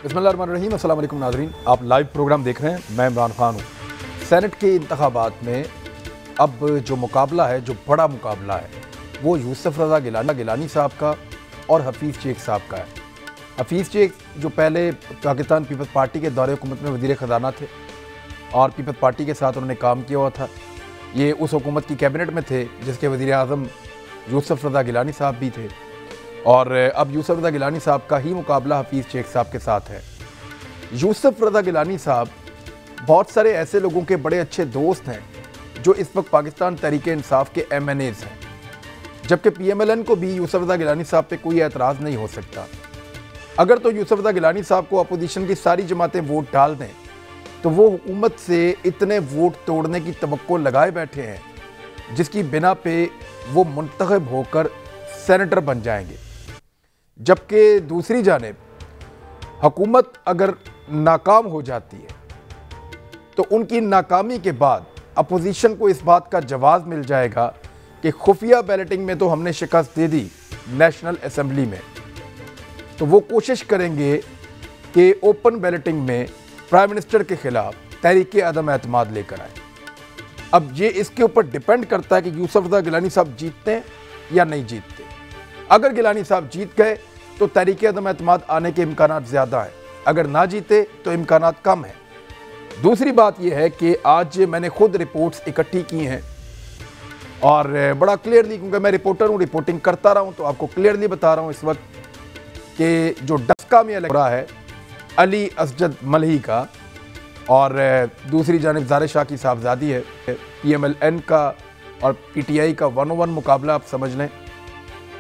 बिस्मिल्लाहिर्रहमानिर्रहीम, अस्सलाम वालेकुम नाज़रीन। आप लाइव प्रोग्राम देख रहे हैं, मैं इमरान खान हूँ। सेनेट के इंतखाबात में अब जो मुकाबला है, जो बड़ा मुकाबला है, वो यूसुफ रज़ा गिलानी साहब का और हफीज़ शेख साहब का है। हफीज़ शेख जो पहले पाकिस्तान पीपल्स पार्टी के दौरे हुकूमत में वज़ीर ख़जाना थे और पीपल्स पार्टी के साथ उन्होंने काम किया हुआ था। ये उस हुकूमत की कैबिनेट में थे जिसके वज़ीर आज़म यूसुफ रज़ा गिलानी साहब भी थे और अब यूसुफ रज़ा गिलानी साहब का ही मुकाबला हफीज़ शेख साहब के साथ है। यूसुफ रज़ा गिलानी साहब बहुत सारे ऐसे लोगों के बड़े अच्छे दोस्त हैं जो इस वक्त पाकिस्तान तहरीक इंसाफ के MNAs हैं, जबकि PMLN को भी यूसुफ रज़ा गिलानी साहब पे कोई एतराज़ नहीं हो सकता। अगर तो यूसुफ रज़ा गिलानी साहब को अपोजिशन की सारी जमातें वोट डाल दें तो वो हुकूमत से इतने वोट तोड़ने की तवक्को लगाए बैठे हैं जिसकी बिना पे वो मुंतखब होकर सेनेटर बन जाएंगे। जबकि दूसरी जानिब हुकूमत अगर नाकाम हो जाती है तो उनकी नाकामी के बाद अपोजिशन को इस बात का जवाब मिल जाएगा कि खुफिया बैलेटिंग में तो हमने शिकस्त दे दी नेशनल असेंबली में, तो वो कोशिश करेंगे कि ओपन बैलेटिंग में प्राइम मिनिस्टर के खिलाफ तहरीक अदम एतमाद लेकर आए। अब ये इसके ऊपर डिपेंड करता है कि यूसुफ रज़ा गिलानी साहब जीतते हैं या नहीं जीतते। अगर गिलानी साहब जीत गए तो तहरीक अदम एतमाद आने के इम्कानात ज़्यादा हैं, अगर ना जीते तो इम्कानात कम हैं। दूसरी बात यह है कि आज मैंने खुद रिपोर्ट्स इकट्ठी की हैं और बड़ा क्लियरली, क्योंकि मैं रिपोर्टर हूँ, रिपोर्टिंग करता रहा हूँ, तो आपको क्लियरली बता रहा हूँ इस वक्त कि जो डस्का में लग रहा है अली असजद मलही का और दूसरी जानिब ज़ारे शाह की साहबजादी है, PMLN का और PTI का 1-on-1 मुकाबला आप समझ लें,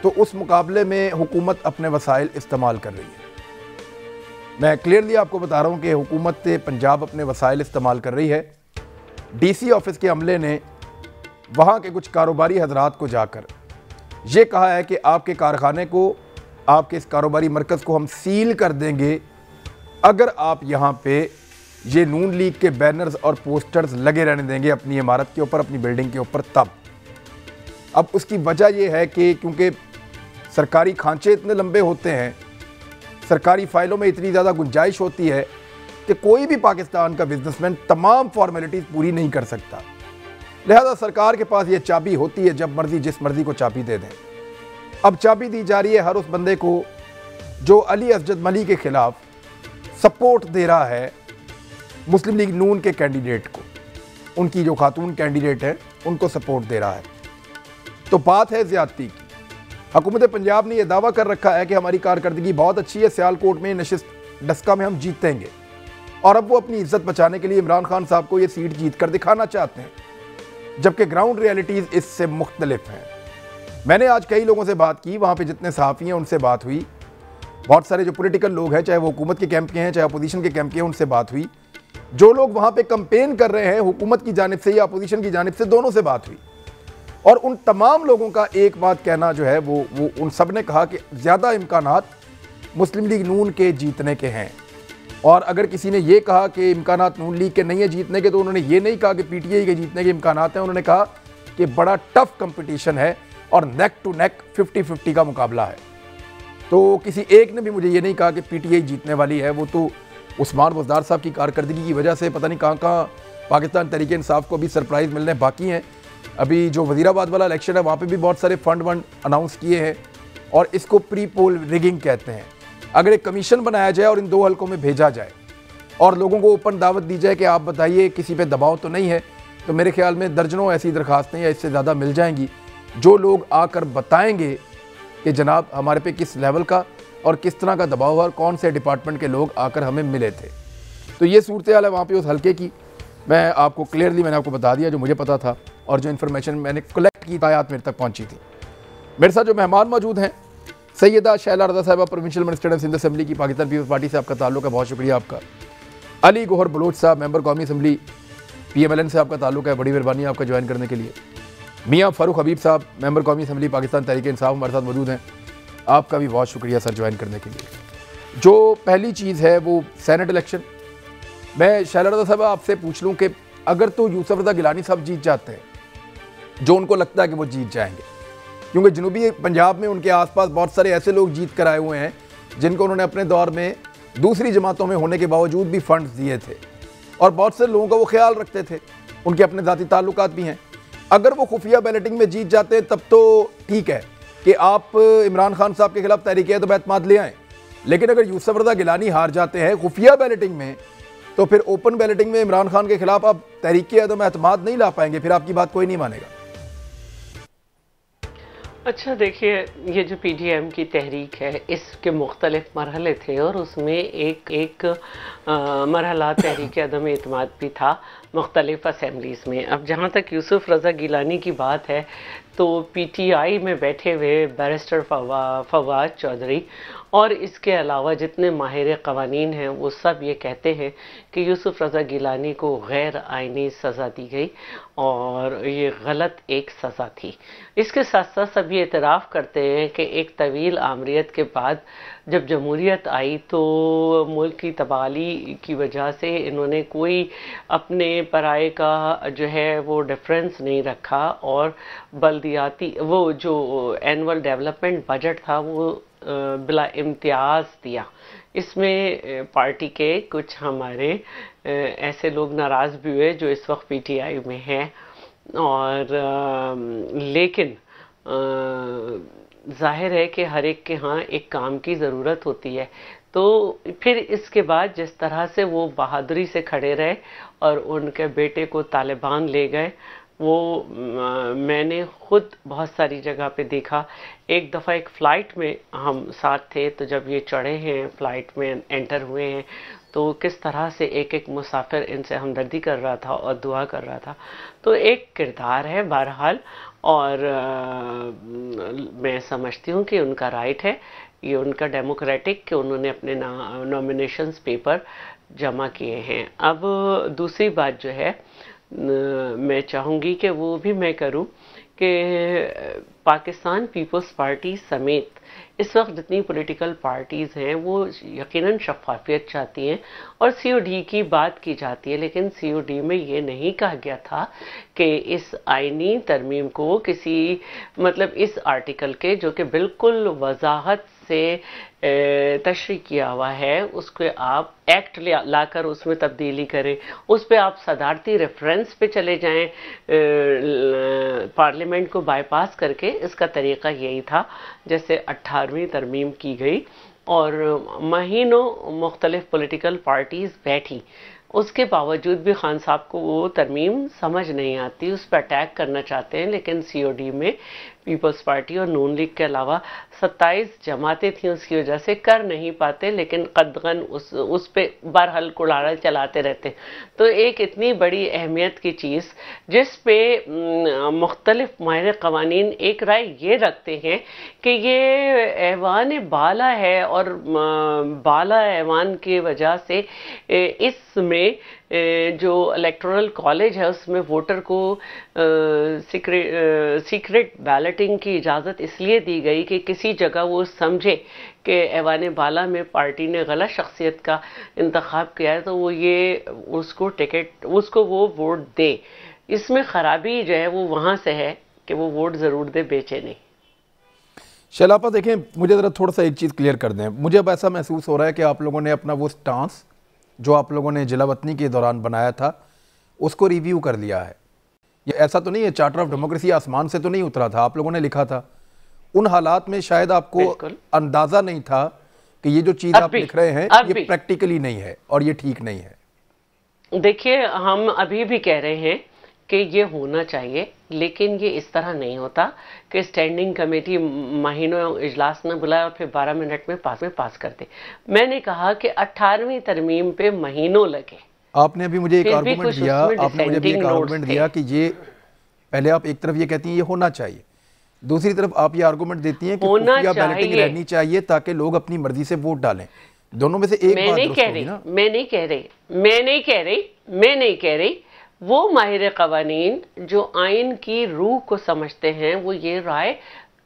तो उस मुकाबले में हुकूमत अपने वसाइल इस्तेमाल कर रही है। मैं क्लियरली आपको बता रहा हूँ कि हुकूमत पंजाब अपने वसाइल इस्तेमाल कर रही है। DC ऑफिस के अमले ने वहाँ के कुछ कारोबारी हजरात को जाकर ये कहा है कि आपके कारखाने को, आपके इस कारोबारी मरकज़ को हम सील कर देंगे अगर आप यहाँ पे ये नून लीग के बैनर्स और पोस्टर्स लगे रहने देंगे अपनी इमारत के ऊपर, अपनी बिल्डिंग के ऊपर। तब अब उसकी वजह यह है कि क्योंकि सरकारी खांचे इतने लंबे होते हैं, सरकारी फाइलों में इतनी ज़्यादा गुंजाइश होती है कि कोई भी पाकिस्तान का बिजनेसमैन तमाम फॉर्मेलिटीज़ पूरी नहीं कर सकता। लिहाजा सरकार के पास ये चाबी होती है, जब मर्जी जिस मर्जी को चाबी दे दें। अब चाबी दी जा रही है हर उस बंदे को जो अली असजद मलही के खिलाफ सपोर्ट दे रहा है मुस्लिम लीग नून के कैंडिडेट को, उनकी जो खातून कैंडिडेट है उनको सपोर्ट दे रहा है। तो बात है ज़्यादती की। हुकूमत पंजाब ने यह दावा कर रखा है कि हमारी कारकर्दगी बहुत अच्छी है, सियालकोट में नशिस्त डस्का में हम जीतेंगे, और अब वो अपनी इज्जत बचाने के लिए इमरान खान साहब को ये सीट जीत कर दिखाना चाहते हैं, जबकि ग्राउंड रियलिटीज़ इससे मुख्तलिफ हैं। मैंने आज कई लोगों से बात की, वहाँ पे जितने सहाफ़ी हैं उनसे बात हुई, बहुत सारे जो पॉलिटिकल लोग हैं, चाहे वो हुकूमत के कैंप के हैं चाहे अपोजिशन के कैंप के हैं, उनसे बात हुई। जो लोग वहाँ पे कंपेन कर रहे हैं हुकूमत की जानिब से या अपोजिशन की जानिब से, दोनों से बात हुई, और उन तमाम लोगों का एक बात कहना जो है वो उन सब ने कहा कि ज़्यादा इम्कानात मुस्लिम लीग नून के जीतने के हैं। और अगर किसी ने ये कहा कि इम्कानात नून लीग के नहीं है जीतने के, तो उन्होंने ये नहीं कहा कि PTI के जीतने के इम्कानात हैं, उन्होंने कहा कि बड़ा टफ कंपटीशन है और नेक टू नेक 50-50 का मुकाबला है। तो किसी एक ने भी मुझे ये नहीं कहा कि PTI जीतने वाली है। वो तो उस्मान बुज़दार साहब की कारकर्दगी की वजह से पता नहीं कहाँ कहाँ पाकिस्तान तहरीक इंसाफ को भी सरप्राइज़ मिलने बाकी हैं। अभी जो वज़ीराबाद वाला इलेक्शन है वहाँ पे भी बहुत सारे फंड अनाउंस किए हैं और इसको प्री पोल रिगिंग कहते हैं। अगर एक कमीशन बनाया जाए और इन 2 हलकों में भेजा जाए और लोगों को ओपन दावत दी जाए कि आप बताइए किसी पे दबाव तो नहीं है, तो मेरे ख्याल में दर्जनों ऐसी दरखास्तें या इससे ज़्यादा मिल जाएंगी जो लोग आकर बताएंगे कि जनाब हमारे पे किस लेवल का और किस तरह का दबाव है और कौन से डिपार्टमेंट के लोग आकर हमें मिले थे। तो ये सूरत हाल है वहाँ पे उस हल्के की। मैं आपको क्लियरली मैंने आपको बता दिया जो मुझे पता था और जो इन्फॉर्मेशन मैंने कलेक्ट की बायात मेरे तक पहुँची थी। मेरे साथ जो मेहमान मौजूद हैं, सैयदा शैला रज़ा साहिबा, प्रोविंशियल मिनिस्टर सिंध असेंबली की, पाकिस्तान पीपल्स पार्टी से आपका ताल्लुक है, बहुत शुक्रिया आपका। अली गौहर बलोच साहब, मेंबर कौमी असम्बली PMLN से आपका ताल्लुक है, बड़ी मेहरबानी आपका ज्वाइन करने के लिए। मियाँ फ़ारूक हबीब साहब, मेंबर कौमी असम्बली पाकिस्तान तहरीक इंसाफ, हमारे साथ मौजूद हैं, आपका भी बहुत शुक्रिया सर ज्वाइन करने के लिए। जो पहली चीज़ है वो सेनेट इलेक्शन। मैं शैला रज़ा साहब आपसे पूछ लूँ कि अगर तो यूसुफ रज़ा गिलानी साहब जीत जाते हैं, जो उनको लगता है कि वो जीत जाएंगे, क्योंकि जनूबी पंजाब में उनके आसपास बहुत सारे ऐसे लोग जीत कर आए हुए हैं जिनको उन्होंने अपने दौर में दूसरी जमातों में होने के बावजूद भी फंड्स दिए थे और बहुत से लोगों का वो ख्याल रखते थे, उनके अपने ज़ाती ताल्लुकात भी हैं। अगर वो खुफिया बैलेटिंग में जीत जाते तब तो ठीक है कि आप इमरान खान साहब के खिलाफ तहरीक-ए-एतमाद ले आएँ, लेकिन अगर यूसुफ रज़ा गिलानी हार जाते हैं खुफिया बैलेटिंग में, तो फिर ओपन बैलेटिंग में इमरान खान के खिलाफ आप तहरीक-ए-एतमाद नहीं ला पाएंगे, फिर आपकी बात कोई नहीं मानेगा। अच्छा देखिए, ये जो पीडीएम की तहरीक है इसके मुख्तलिफ मरहले थे और उसमें एक मरहला तहरीक अदम एतमाद भी था मुख्तलिफ असम्बलीज़ में। अब जहाँ तक यूसुफ रज़ा गिलानी की बात है तो पीटीआई में बैठे हुए बैरिस्टर फवाद चौधरी और इसके अलावा जितने माहिर क़वानीन हैं वो सब ये कहते हैं कि यूसुफ रज़ा गिलानी को गैर आइनी सज़ा दी गई और ये गलत एक सज़ा थी। इसके साथ साथ सब ये एतराफ़ करते हैं कि एक तवील आमरीत के बाद जब जमहूरियत आई तो मुल्क की तबाही की वजह से इन्होंने कोई अपने पराये का जो है वो डिफरेंस नहीं रखा और बल्दियाती वो जो एनुअल डेवलपमेंट बजट था वो बिला इम्तियाज़ दिया। इसमें पार्टी के कुछ हमारे ऐसे लोग नाराज़ भी हुए जो इस वक्त पीटीआई में हैं और लेकिन जाहिर है कि हर एक के यहाँ एक काम की ज़रूरत होती है। तो फिर इसके बाद जिस तरह से वो बहादुरी से खड़े रहे और उनके बेटे को तालिबान ले गए वो मैंने ख़ुद बहुत सारी जगह पे देखा। एक दफ़ा एक फ़्लाइट में हम साथ थे तो जब ये चढ़े हैं फ़्लाइट में एंटर हुए हैं तो किस तरह से एक एक मुसाफिर इनसे हमदर्दी कर रहा था और दुआ कर रहा था। तो एक किरदार है बहरहाल और मैं समझती हूँ कि उनका राइट है, ये उनका डेमोक्रेटिक कि उन्होंने अपने नॉमिनेशंस पेपर जमा किए हैं। अब दूसरी बात जो है मैं चाहूँगी कि वो भी मैं करूँ कि पाकिस्तान पीपल्स पार्टी समेत इस वक्त जितनी पॉलिटिकल पार्टीज़ हैं वो यकीनन शफाफियत चाहती हैं और सीओडी की बात की जाती है, लेकिन सीओडी में ये नहीं कहा गया था कि इस आईनी तरमीम को किसी मतलब इस आर्टिकल के जो कि बिल्कुल वजाहत से तशरीह किया हुआ है उसको आप एक्ट लाकर उसमें तब्दीली करें, उस पर आप सदारती रेफरेंस पे चले जाएं पार्लियामेंट को बाईपास करके। इसका तरीक़ा यही था जैसे 18वीं तरमीम की गई और महीनों मुख्तलिफ पॉलिटिकल पार्टीज़ बैठी, उसके बावजूद भी खान साहब को वो तरमीम समझ नहीं आती, उस पर अटैक करना चाहते हैं। लेकिन सीओडी में पीपल्स पार्टी और नून लीग के अलावा 27 जमातें थीं, उसकी वजह से कर नहीं पाते, लेकिन कदगन उस पे बरहल कुड़ारा चलाते रहते। तो एक इतनी बड़ी अहमियत की चीज़ जिस पे मुख्तलिफ माहिर क़वानीन एक राय ये रखते हैं कि ये ऐवान बाला है और बाला ऐवान की वजह से इसमें जो इलेक्टोरल कॉलेज है उसमें वोटर को सीक्रेट बैलेटिंग की इजाज़त इसलिए दी गई कि किसी जगह वो समझे कि ऐवान बाला में पार्टी ने गलत शख्सियत का इंतखाब किया है तो वो ये उसको टिकट उसको वो वोट दे। इसमें ख़राबी जो है वो वहाँ से है कि वो वोट ज़रूर दे, बेचे नहीं। शैलापा देखें, मुझे ज़रा थोड़ा सा एक चीज़ क्लियर कर दें। मुझे अब ऐसा महसूस हो रहा है कि आप लोगों ने अपना वो स्टांस जो आप लोगों ने जिला वतनी के दौरान बनाया था उसको रिव्यू कर लिया है। ये ऐसा तो नहीं है चार्टर ऑफ डेमोक्रेसी आसमान से तो नहीं उतरा था, आप लोगों ने लिखा था। उन हालात में शायद आपको अंदाज़ा नहीं था कि ये जो चीज़ आप लिख रहे हैं ये प्रैक्टिकली नहीं है और ये ठीक नहीं है। देखिए, हम अभी भी कह रहे हैं कि ये होना चाहिए, लेकिन ये इस तरह नहीं होता कि स्टैंडिंग कमेटी महीनों इजलास न बुलाए और फिर 12 मिनट में पास कर दे। मैंने कहा कि 18वीं तरमीम पे महीनों लगे। आपने अभी मुझे एक आर्गुमेंट दिया, आपने मुझे एक आर्गुमेंट दिया कि ये पहले आप एक तरफ ये कहती हैं ये होना चाहिए, दूसरी तरफ आप ये आर्गुमेंट देती हैं कि खुफिया बैलेटिंग रहनी चाहिए ताकि लोग अपनी मर्जी से वोट डालें। दोनों में से एक बात दुरुस्त होगी ना। मैं नहीं कह रही वो माहिर क़वानीन जो आइन की रूह को समझते हैं वो ये राय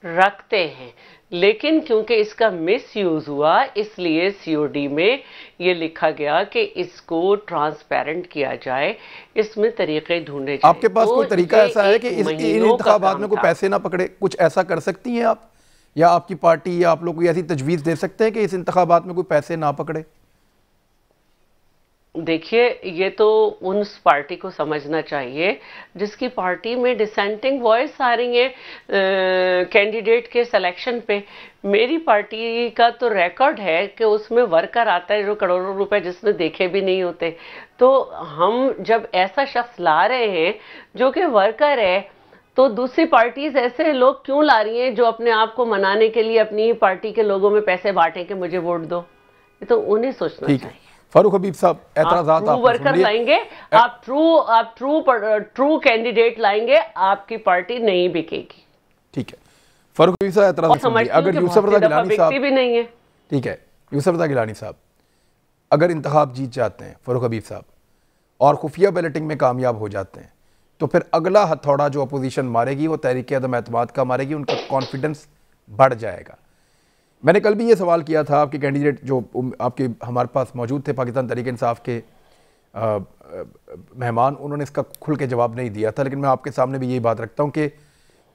रखते हैं, लेकिन क्योंकि इसका मिसयूज हुआ इसलिए सीओडी में ये लिखा गया कि इसको ट्रांसपेरेंट किया जाए, इसमें तरीके ढूंढे जाए। आपके पास कोई तरीका ऐसा है कि इन इंतखाबात में कोई पैसे ना पकड़े? कुछ ऐसा कर सकती हैं आप या आपकी पार्टी या आप लोग कोई ऐसी तजवीज़ दे सकते हैं कि इस इंतखाबात में कोई पैसे ना पकड़े? देखिए, ये तो उस पार्टी को समझना चाहिए जिसकी पार्टी में डिसेंटिंग वॉइस आ रही है कैंडिडेट के सिलेक्शन पे। मेरी पार्टी का तो रिकॉर्ड है कि उसमें वर्कर आता है जो करोड़ों रुपए जिसने देखे भी नहीं होते। तो हम जब ऐसा शख्स ला रहे हैं जो कि वर्कर है, तो दूसरी पार्टीज ऐसे लोग क्यों ला रही हैं जो अपने आप को मनाने के लिए अपनी पार्टी के लोगों में पैसे बांटे कि मुझे वोट दो? ये तो उन्हें सोचना चाहिए। फारूक हबीब साहब, एतराज़ात आप वर्कर लाएंगे, आप ट्रू कैंडिडेट लाएंगे, आपकी पार्टी नहीं बिकेगी। ठीक है फारूक हबीब साहब, एतराज़ सुनिए। अगर यूसुफ रज़ा गिलानी साहब भी नहीं है, ठीक है, यूसुफ रज़ा गिलानी साहब अगर इंतखाब जीत जाते हैं फारूक हबीब साहब और खुफिया बैलेटिंग में कामयाब हो जाते हैं, तो फिर अगला हथौड़ा जो अपोजिशन मारेगी वो तहरीक अदम एतमाद का मारेगी, उनका कॉन्फिडेंस बढ़ जाएगा। मैंने कल भी ये सवाल किया था, आपके कैंडिडेट जो आपके हमारे पास मौजूद थे पाकिस्तान तहरीक इंसाफ के मेहमान, उन्होंने इसका खुल के जवाब नहीं दिया था, लेकिन मैं आपके सामने भी यही बात रखता हूँ कि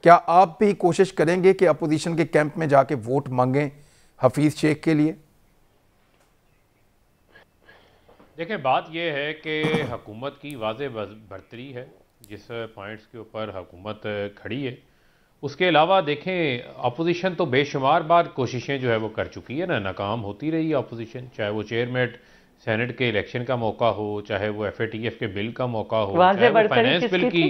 क्या आप भी कोशिश करेंगे कि अपोजिशन के कैंप में जाके वोट मांगें हफीज़ शेख के लिए? देखिए, बात यह है कि हुकूमत की वाज़ेह बरतरी है, जिस पॉइंट्स के ऊपर हुकूमत खड़ी है। उसके अलावा देखें, अपोजिशन तो बेशुमार बार कोशिशें जो है वो कर चुकी है ना, नाकाम होती रही है अपोजिशन, चाहे वो चेयरमैन सेनेट के इलेक्शन का मौका हो, चाहे वो FATF के बिल का मौका हो, चाहे वो फाइनेंस बिल की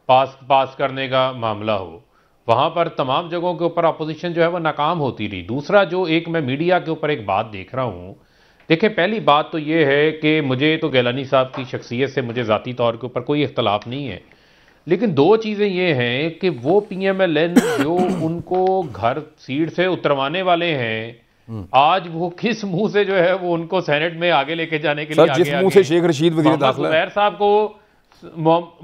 पास करने का मामला हो। वहाँ पर तमाम जगहों के ऊपर अपोजिशन जो है वो नाकाम होती रही। दूसरा, जो एक मैं मीडिया के ऊपर एक बात देख रहा हूँ, देखिए पहली बात तो ये है कि मुझे तो गिलानी साहब की शख्सियत से मुझे ज़ाती तौर के ऊपर कोई इख्तलाफ नहीं है, लेकिन दो चीज़ें ये हैं कि वो PMLN जो उनको घर सीट से उतरवाने वाले हैं, आज वो किस मुंह से जो है वो उनको सेनेट में आगे लेके जाने के लिए जिस मुंह से शेख रशीद वज़ीर दाखिला ज़ुबैर साहब को,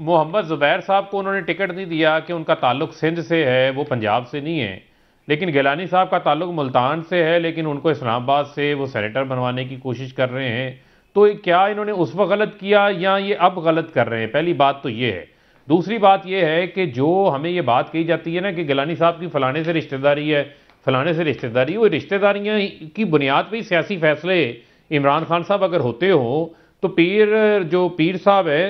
मोहम्मद ज़ुबैर साहब को उन्होंने टिकट नहीं दिया कि उनका ताल्लुक सिंध से है, वो पंजाब से नहीं है, लेकिन गिलानी साहब का ताल्लुक मुल्तान से है, लेकिन उनको इस्लामाबाद से वो सेनेटर बनवाने की कोशिश कर रहे हैं। तो क्या इन्होंने उस वक्त गलत किया या ये अब गलत कर रहे हैं? पहली बात तो ये है। दूसरी बात यह है कि जो हमें ये बात कही जाती है ना कि गिलानी साहब की फलाने से रिश्तेदारी है, फलाने से रिश्तेदारी, वो रिश्तेदारियां की बुनियाद पर ही सियासी फैसले इमरान खान साहब अगर होते हो तो पीर साहब है,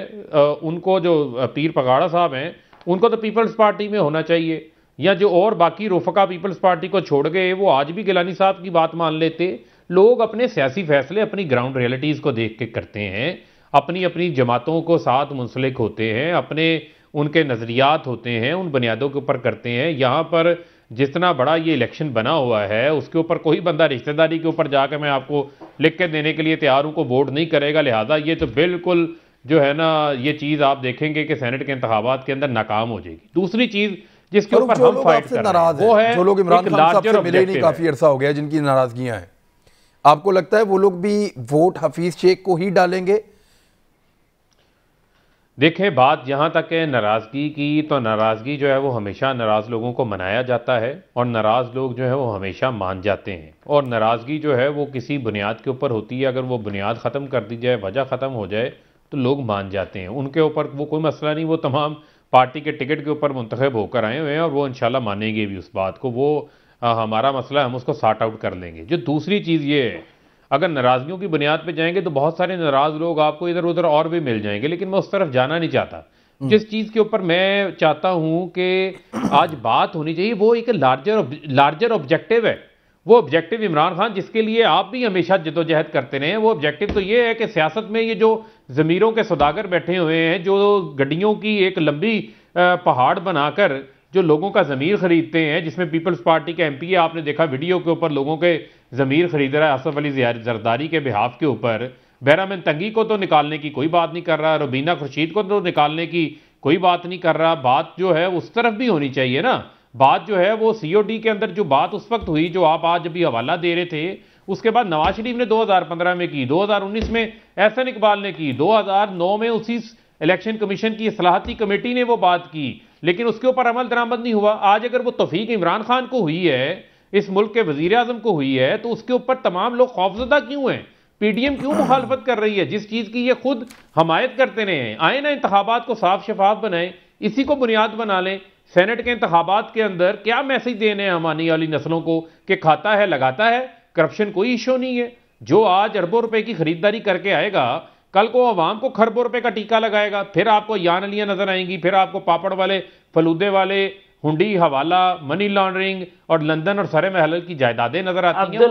उनको जो पीर पगाड़ा साहब हैं, उनको तो पीपल्स पार्टी में होना चाहिए, या जो और बाकी रोफका पीपल्स पार्टी को छोड़ गए वो आज भी गिलानी साहब की बात मान लेते। लोग अपने सियासी फैसले अपनी ग्राउंड रियलिटीज़ को देख के करते हैं, अपनी अपनी जमातों को साथ मुंसलिक होते हैं, अपने उनके नज़रियात होते हैं, उन बुनियादों के ऊपर करते हैं। यहाँ पर जितना बड़ा ये इलेक्शन बना हुआ है उसके ऊपर कोई बंदा रिश्तेदारी के ऊपर जाकर मैं आपको लिख के देने के लिए तैयार हूँ को वोट नहीं करेगा। लिहाजा ये तो बिल्कुल जो है ना, ये चीज़ आप देखेंगे कि सेनेट के इंतखाबात के अंदर नाकाम हो जाएगी। दूसरी चीज़ जिसके ऊपर हम फाइट कर रहे हैं वो है जो लोग इमरान खान साहब से मिले नहीं काफ़ी अरसा हो गया, जिनकी नाराज़गियाँ हैं, आपको लगता है वो लोग भी वोट हफीज़ शेख को ही डालेंगे? देखें, बात जहाँ तक है नाराज़गी की, तो नाराज़गी जो है वो हमेशा नाराज़ लोगों को मनाया जाता है और नाराज़ लोग जो है वो हमेशा मान जाते हैं। और नाराज़गी जो है वो किसी बुनियाद के ऊपर होती है, अगर वो बुनियाद ख़त्म कर दी जाए, वजह ख़त्म हो जाए तो लोग मान जाते हैं। उनके ऊपर वो कोई मसला नहीं, वो तमाम पार्टी के टिकट के ऊपर मुंतखब होकर आए हुए हैं और वो इंशाल्लाह मानेंगे भी उस बात को। वो हमारा मसला है, हम उसको सॉर्ट आउट कर लेंगे। जो दूसरी चीज़ ये है, अगर नाराज़गियों की बुनियाद पे जाएंगे तो बहुत सारे नाराज़ लोग आपको इधर उधर और भी मिल जाएंगे, लेकिन मैं उस तरफ जाना नहीं चाहता। जिस चीज़ के ऊपर मैं चाहता हूँ कि आज बात होनी चाहिए वो एक लार्जर ऑब्जेक्टिव है। वो ऑब्जेक्टिव इमरान खान जिसके लिए आप भी हमेशा जदोजहद करते रहे हैं, वो ऑब्जेक्टिव तो ये है कि सियासत में ये जो ज़मीरों के सौदागर बैठे हुए हैं, जो गड्डियों की एक लंबी पहाड़ बनाकर जो लोगों का ज़मीर खरीदते हैं, जिसमें पीपल्स पार्टी के MP है, आपने देखा वीडियो के ऊपर लोगों के ज़मीर खरीद रहा है असफ अली जरदारी के बिहाफ के ऊपर। बैरामन तंगी को तो निकालने की कोई बात नहीं कर रहा, रुबीना खुर्शीद को तो निकालने की कोई बात नहीं कर रहा। बात जो है उस तरफ भी होनी चाहिए ना। बात जो है वो COD के अंदर जो बात उस वक्त हुई, जो आप आज अभी हवाला दे रहे थे, उसके बाद नवाज शरीफ ने 2015 में की, 2019 में एहसन इकबाल ने की, 2009 में उसी इलेक्शन कमीशन की इस्लाहती कमेटी ने वो बात की, लेकिन उसके ऊपर अमल दरामद नहीं हुआ। आज अगर वो तौफीक इमरान खान को हुई है, इस मुल्क के वजीर आजम को हुई है, तो उसके ऊपर तमाम लोग खौफजदा क्यों हैं? PDM क्यों मुखालफत कर रही है जिस चीज की ये खुद हमायत करते रहे हैं? आए ना इंतखाबात को साफ शफाफ बनाए, इसी को बुनियाद बना लें। सेनेट के इंतखाबात के अंदर क्या मैसेज देने हैं हम आने वाली नस्लों को कि खाता है लगाता है, करप्शन कोई इशू नहीं है। जो आज अरबों रुपए की खरीदारी करके आएगा, कल को अवाम को खरबों रुपए का टीका लगाएगा, फिर आपको यान अलियां नजर आएंगी, फिर आपको पापड़ वाले, फलूदे वाले, हुंडी, हवाला, मनी लॉन्ड्रिंग और लंदन और सरे महल की जायदादें नजर आती हैं,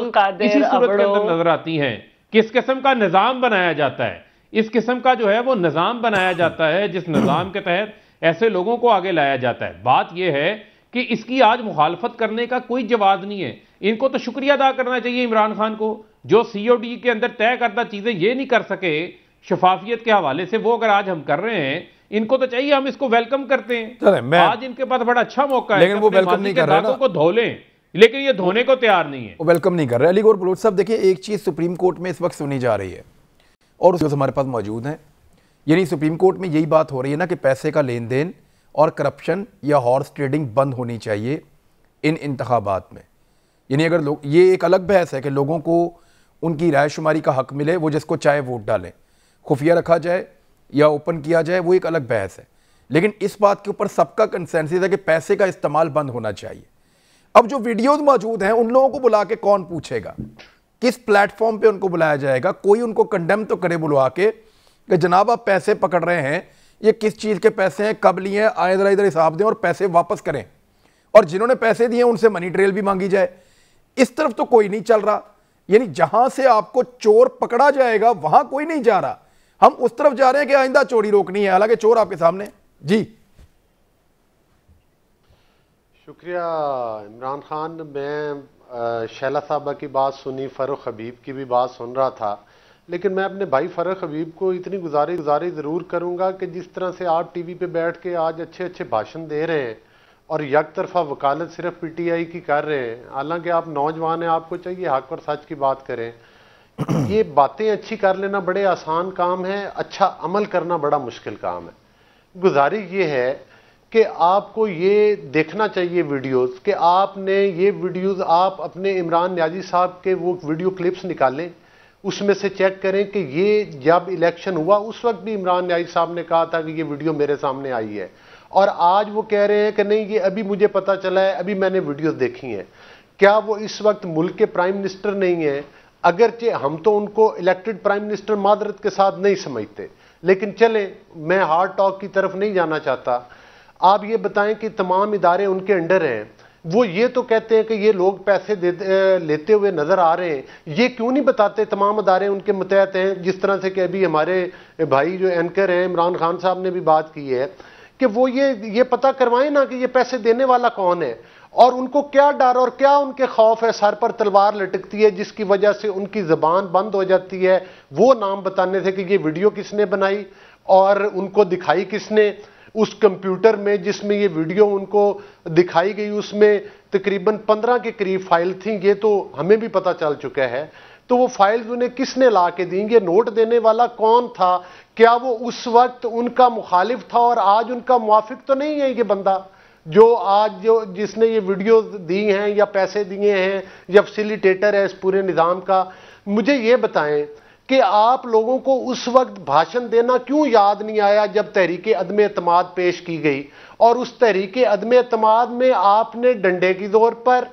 इसी सूरत के अंदर नजर आती हैं। किस किस्म का निजाम बनाया जाता है, इस किस्म का जो है वो निजाम बनाया जाता है जिस निजाम के तहत ऐसे लोगों को आगे लाया जाता है। बात यह है कि इसकी आज मुखालफत करने का कोई जवाब नहीं है। इनको तो शुक्रिया अदा करना चाहिए इमरान खान को, जो सीओडी के अंदर तय करदा चीजें ये नहीं कर सके शफाफियत के हवाले से, वो अगर आज हम कर रहे हैं, इनको तो चाहिए हम इसको वेलकम करते हैं। आज इनके पास बड़ा अच्छा मौका है, लेकिन वो वेलकम नहीं कर रहे हैं, को धो लें, लेकिन ये धोने को तैयार नहीं है, वो वेलकम नहीं कर रहे। अली गौर बलोच साहब, देखिए एक चीज सुप्रीम कोर्ट में इस वक्त सुनी जा रही है और उसके हमारे पास मौजूद है, यानी सुप्रीम कोर्ट में यही बात हो रही है ना कि पैसे का लेन देन और करप्शन या हॉर्स ट्रेडिंग बंद होनी चाहिए इन इंतखाबात में। यानी अगर लोग, ये एक अलग बहस है कि लोगों को उनकी रायशुमारी का हक मिले, वो जिसको चाहे वोट डालें, खुफिया रखा जाए या ओपन किया जाए, वो एक अलग बहस है। लेकिन इस बात के ऊपर सबका कंसेंसस है कि पैसे का इस्तेमाल बंद होना चाहिए। अब जो वीडियोज मौजूद हैं उन लोगों को बुला के कौन पूछेगा, किस प्लेटफॉर्म पे उनको बुलाया जाएगा? कोई उनको कंडेम तो करे बुलवा के कि जनाब आप पैसे पकड़ रहे हैं, ये किस चीज़ के पैसे हैं, कब लिए हैं, आए जरा इधर हिसाब दें और पैसे वापस करें, और जिन्होंने पैसे दिए उनसे मनी ट्रेल भी मांगी जाए। इस तरफ तो कोई नहीं चल रहा, यानी जहां से आपको चोर पकड़ा जाएगा वहां कोई नहीं जा रहा, हम उस तरफ जा रहे हैं कि आइंदा चोरी रोकनी है, हालांकि चोर आपके सामने। जी शुक्रिया इमरान खान। मैं शैला साहबा की बात सुनी, फ़ारूक हबीब की भी बात सुन रहा था, लेकिन मैं अपने भाई फ़ारूक हबीब को इतनी गुजारिश ज़रूर करूंगा कि जिस तरह से आप टीवी पे बैठ के आज अच्छे अच्छे भाषण दे रहे हैं और एक तरफा वकालत सिर्फ पीटीआई की कर रहे हैं, हालांकि आप नौजवान हैं, आपको चाहिए हक और सच की बात करें। ये बातें अच्छी कर लेना बड़े आसान काम है, अच्छा अमल करना बड़ा मुश्किल काम है। गुजारिश ये है कि आपको ये देखना चाहिए वीडियोस, कि आपने ये वीडियोस आप अपने इमरान न्याजी साहब के वो वीडियो क्लिप्स निकालें, उसमें से चेक करें कि ये जब इलेक्शन हुआ उस वक्त भी इमरान न्याजी साहब ने कहा था कि ये वीडियो मेरे सामने आई है, और आज वो कह रहे हैं कि नहीं ये अभी मुझे पता चला है, अभी मैंने वीडियोस देखी हैं। क्या वो इस वक्त मुल्क के प्राइम मिनिस्टर नहीं है? अगरचे हम तो उनको इलेक्टेड प्राइम मिनिस्टर मादरत के साथ नहीं समझते, लेकिन चलें, मैं हार्ड टॉक की तरफ नहीं जाना चाहता। आप ये बताएं कि तमाम इदारे उनके अंडर हैं, वो ये तो कहते हैं कि ये लोग पैसे लेते हुए नजर आ रहे हैं, ये क्यों नहीं बताते तमाम इदारे उनके मुतहत हैं? जिस तरह से कि अभी हमारे भाई जो एंकर हैं इमरान खान साहब ने भी बात की है कि वो ये पता करवाएं ना कि ये पैसे देने वाला कौन है, और उनको क्या डर और क्या उनके खौफ है, सर पर तलवार लटकती है जिसकी वजह से उनकी जबान बंद हो जाती है वो नाम बताने से कि ये वीडियो किसने बनाई और उनको दिखाई किसने। उस कंप्यूटर में जिसमें ये वीडियो उनको दिखाई गई उसमें तकरीबन 15 के करीब फाइल थी, ये तो हमें भी पता चल चुका है। तो वो फाइल्स उन्हें किसने ला के दी, ये नोट देने वाला कौन था? क्या वो उस वक्त उनका मुखालिफ था और आज उनका मुवाफिक तो नहीं है ये बंदा जो आज जिसने ये वीडियो दी हैं या पैसे दिए हैं या फैसिलिटेटर है इस पूरे निज़ाम का? मुझे ये बताएं कि आप लोगों को उस वक्त भाषण देना क्यों याद नहीं आया जब तहरीक अदम एतमाद पेश की गई, और उस तहरीक अदम एतमाद में आपने डंडे की जोर पर,